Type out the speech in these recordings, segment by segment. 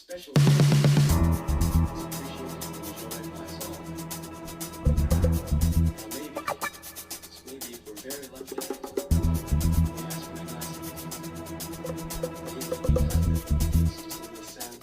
special day. It's appreciated and enjoyed by us all. Maybe if we're very lucky, we ask for a glass of maybe it's just a little sound.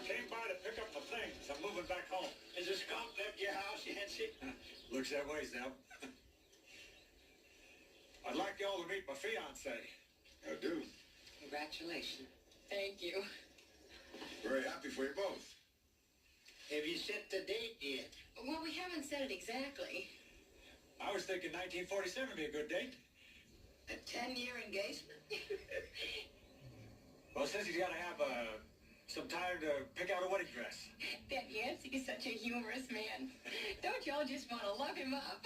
Came by to pick up the things. I'm moving back home. Is the skunk left your house, Yancy? Looks that way, Zeb. I'd like y'all to meet my fiance. I do. Congratulations. Thank you. Very happy for you both. Have you set the date yet? Well, we haven't said it exactly. I was thinking 1947 would be a good date. A 10-year engagement? Well, since he's got to have some time to pick out a wedding dress. That Yancey is such a humorous man. Don't y'all just want to love him up?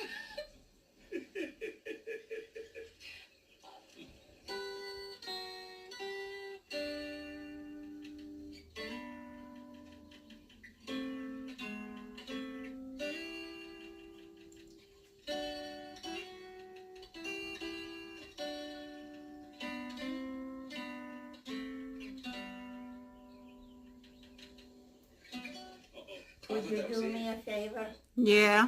Would you do me a favor? Yeah.